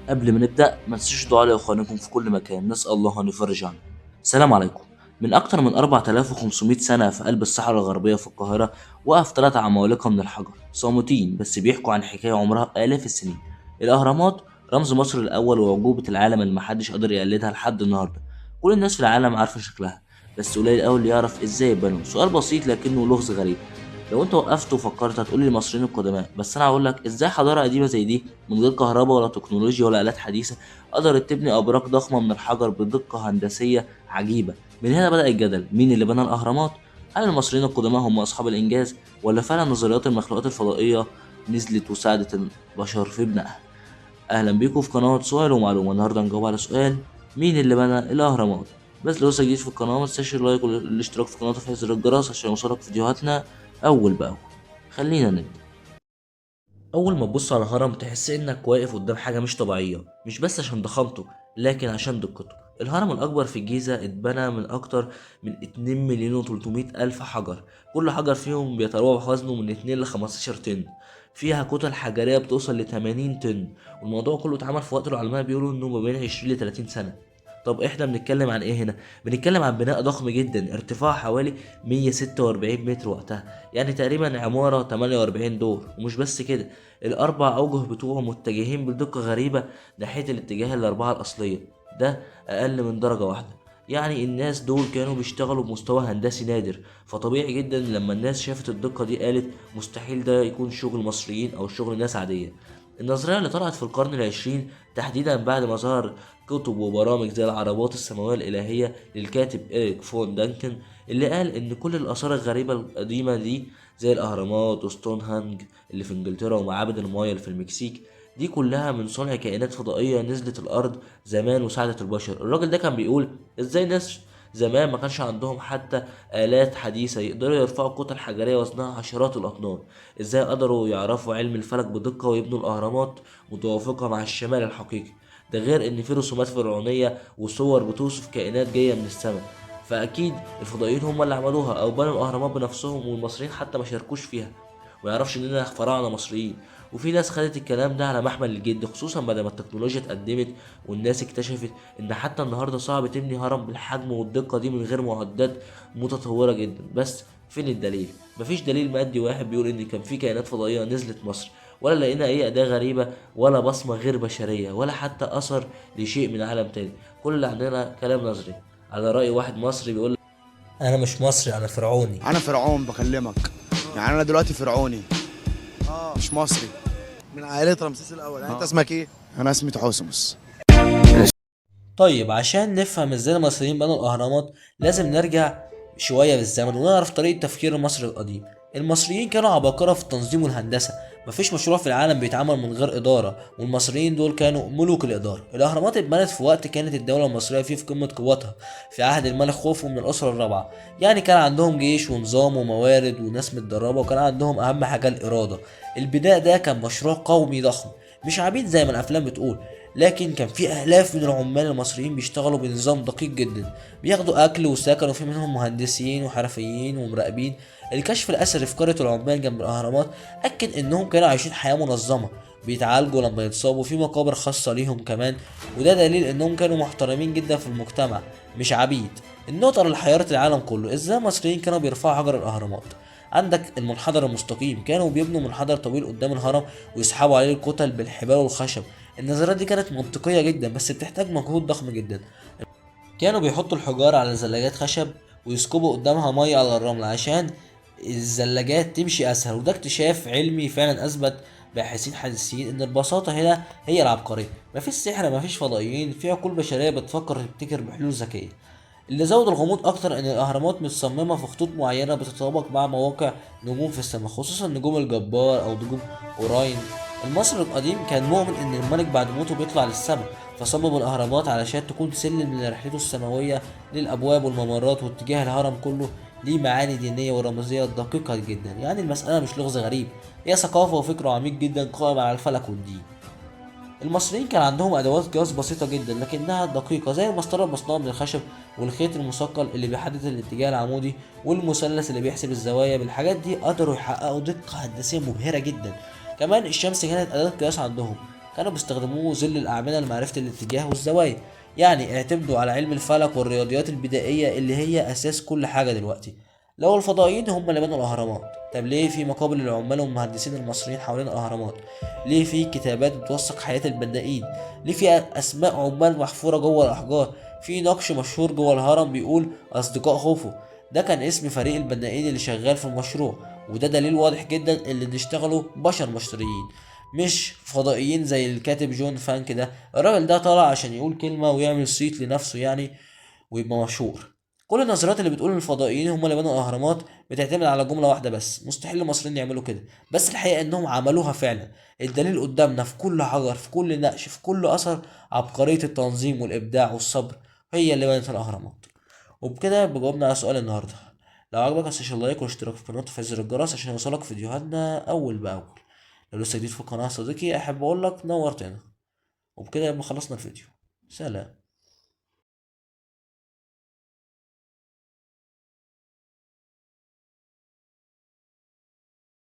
قبل ما نبدأ ما تنسوش دعاء لإخوانكم في كل مكان، نسأل الله أن يفرج عنهم. السلام عليكم. من أكتر من 4500 سنة في قلب الصحراء الغربية في القاهرة وقف 3 عمالقة من الحجر صامتين بس بيحكوا عن حكاية عمرها آلاف السنين. الأهرامات رمز مصر الأول وعجوبة العالم اللي محدش قادر يقلدها لحد النهاردة. كل الناس في العالم عارفة شكلها، بس قليل أوي اللي يعرف إزاي بنوا. سؤال بسيط لكنه لغز غريب. لو انت وقفت وفكرت هتقولي المصريين القدماء، بس انا هقول لك ازاي حضاره قديمه زي دي من غير كهرباء ولا تكنولوجيا ولا آلات حديثة قدرت تبني أبراج ضخمة من الحجر بدقة هندسية عجيبة. من هنا بدأ الجدل، مين اللي بنى الأهرامات؟ هل المصريين القدماء هم أصحاب الإنجاز، ولا فعلا نظريات المخلوقات الفضائية نزلت وساعدت البشر في بنائها؟ أهلا بيكم في قناة سؤال ومعلومة. النهاردة هنجاوب على سؤال، مين اللي بنى الأهرامات؟ بس لو لسه جديد في القناة متنساش اللايك والاشتراك في القناة وتفعيل زر الجرس عشان يوصلك فيديوهاتنا أول بأول. خلينا نبدأ. أول ما تبص على الهرم تحس إنك واقف قدام حاجة مش طبيعية، مش بس عشان ضخامته لكن عشان دقته. الهرم الأكبر في الجيزة اتبنى من أكتر من 2 مليون و300 ألف حجر، كل حجر فيهم بيتراوح وزنه من 2 ل 15 طن. فيها كتل حجرية بتوصل ل 80 طن، والموضوع كله اتعمل في وقت العلماء بيقولوا إنه ما بين 20 ل 30 سنة. طب احنا بنتكلم عن ايه هنا؟ بنتكلم عن بناء ضخم جدا ارتفاعه حوالي 146 متر وقتها، يعني تقريبا عمارة 48 دور. ومش بس كده، الأربع أوجه بتوعه متجهين بدقة غريبة ناحية الاتجاه الأربعة الأصلية، ده أقل من درجة واحدة. يعني الناس دول كانوا بيشتغلوا بمستوى هندسي نادر، فطبيعي جدا لما الناس شافت الدقة دي قالت مستحيل ده يكون شغل مصريين أو شغل ناس عادية. النظرية اللي طلعت في القرن العشرين تحديدا بعد ما ظهر كتب وبرامج زي العربات السماوية الإلهية للكاتب إيريك فون دانكن، اللي قال إن كل الآثار الغريبة القديمة دي زي الأهرامات وستونهنج اللي في إنجلترا ومعابد المايا اللي في المكسيك دي كلها من صنع كائنات فضائية نزلت الأرض زمان وساعدت البشر. الراجل ده كان بيقول إزاي ناس زمان ما كانش عندهم حتى آلات حديثة يقدروا يرفعوا كتل حجرية وزنها عشرات الأطنان، إزاي قدروا يعرفوا علم الفلك بدقة ويبنوا الأهرامات متوافقة مع الشمال الحقيقي. ده غير إن في رسومات فرعونية وصور بتوصف كائنات جاية من السماء. فأكيد الفضائيين هم اللي عملوها أو بنوا الأهرامات بنفسهم، والمصريين حتى ما شاركوش فيها ويعرفش إننا فراعنة مصريين. وفي ناس خدت الكلام ده على محمل الجد، خصوصا بعد ما التكنولوجيا اتقدمت والناس اكتشفت إن حتى النهاردة صعب تبني هرم بالحجم والدقة دي من غير معدات متطورة جدا. بس فين الدليل؟ مفيش دليل مادي واحد بيقول إن كان في كائنات فضائية نزلت مصر، ولا لقينا أي أداة غريبة ولا بصمة غير بشرية ولا حتى أثر لشيء من عالم تاني. كل اللي عندنا كلام نظري. على رأي واحد مصري بيقول انا مش مصري، انا فرعوني. انا فرعون بكلمك. يعني انا دلوقتي فرعوني مش مصري. من عائلة رمسيس الأول، يعني أنت اسمك إيه؟ انا اسمي تحوسمس. طيب عشان نفهم ازاي المصريين بنوا الاهرامات لازم نرجع شويه بالزمن ونعرف طريقه تفكير المصري القديم. المصريين كانوا عباقرة في التنظيم والهندسه، مفيش مشروع في العالم بيتعمل من غير اداره، والمصريين دول كانوا ملوك الاداره. الاهرامات اتبنت في وقت كانت الدوله المصريه فيه في قمه قوتها، في عهد الملك خوفو من الاسره الرابعه. يعني كان عندهم جيش ونظام وموارد وناس متدربه، وكان عندهم اهم حاجه الاراده. البناء ده كان مشروع قومي ضخم، مش عبيد زي ما الافلام بتقول، لكن كان في آلاف من العمال المصريين بيشتغلوا بنظام دقيق جدا، بياخدوا أكل وسكن، وفي منهم مهندسين وحرفيين ومراقبين. الكشف الأثري في قرية العمال جنب الأهرامات أكد إنهم كانوا عايشين حياة منظمة، بيتعالجوا لما يتصابوا في مقابر خاصة ليهم كمان، وده دليل إنهم كانوا محترمين جدا في المجتمع، مش عبيد. النقطة اللي حيرت العالم كله إزاي المصريين كانوا بيرفعوا حجر الأهرامات. عندك المنحدر المستقيم، كانوا بيبنوا منحدر طويل قدام الهرم ويسحبوا عليه الكتل بالحبال والخشب. النظريات دي كانت منطقية جدا بس بتحتاج مجهود ضخم جدا. كانوا بيحطوا الحجارة على زلاجات خشب ويسكبوا قدامها مية على الرمل عشان الزلاجات تمشي أسهل، وده اكتشاف علمي فعلا أثبت باحثين حديثين إن البساطة هنا هي العبقرية. مفيش سحر، مفيش فضائيين، في عقول بشرية بتفكر تبتكر بحلول ذكية. اللي زود الغموض أكتر إن الأهرامات متصممة في خطوط معينة بتتطابق مع مواقع نجوم في السماء، خصوصا نجوم الجبار أو نجوم أوراين. المصري القديم كان مؤمن إن الملك بعد موته بيطلع للسماء، فصمم الأهرامات علشان تكون سلم من رحلته السماوية للأبواب والممرات، واتجاه الهرم كله ليه معاني دينية ورمزية دقيقة جدا. يعني المسألة مش لغز غريب، هي ثقافة وفكر عميق جدا قائم على الفلك والدين. المصريين كان عندهم ادوات قياس بسيطه جدا لكنها دقيقه، زي المسطره المصنوعه من الخشب، والخيط المثقل اللي بيحدد الاتجاه العمودي، والمثلث اللي بيحسب الزوايا. بالحاجات دي قدروا يحققوا دقه هندسيه مبهره جدا. كمان الشمس كانت اداه قياس عندهم، كانوا بيستخدموه ظل الأعمدة لمعرفة الاتجاه والزوايا. يعني اعتمدوا على علم الفلك والرياضيات البدائية اللي هي أساس كل حاجة دلوقتي. لو الفضائيين هم اللي بنوا الأهرامات، طب ليه في مقابر للعمال والمهندسين المصريين حوالين الأهرامات؟ ليه في كتابات بتوثق حياة البنائين؟ ليه في أسماء عمال محفورة جوه الأحجار؟ في نقش مشهور جوه الهرم بيقول أصدقاء خوفو، ده كان اسم فريق البنائين اللي شغال في المشروع. وده دليل واضح جدا اللي بيشتغلوا بشر مصريين مش فضائيين زي الكاتب جون فانك ده. الراجل ده طالع عشان يقول كلمة ويعمل صيت لنفسه يعني ويبقى مشهور. كل النظريات اللي بتقول ان الفضائيين هم اللي بنوا الاهرامات بتعتمد على جمله واحده بس، مستحيل المصريين يعملوا كده، بس الحقيقه انهم عملوها فعلا. الدليل قدامنا في كل حجر، في كل نقش، في كل اثر. عبقريه التنظيم والابداع والصبر هي اللي بنت الاهرامات. وبكده بجاوبنا على سؤال النهارده. لو عجبك متنساش اللايك والاشتراك في القناه وتفعيل زر الجرس عشان يوصلك فيديوهاتنا اول باول. لو لسه جديد في القناه يا صديقي احب اقول لك نورتنا. وبكده يبقى خلصنا الفيديو. سلام.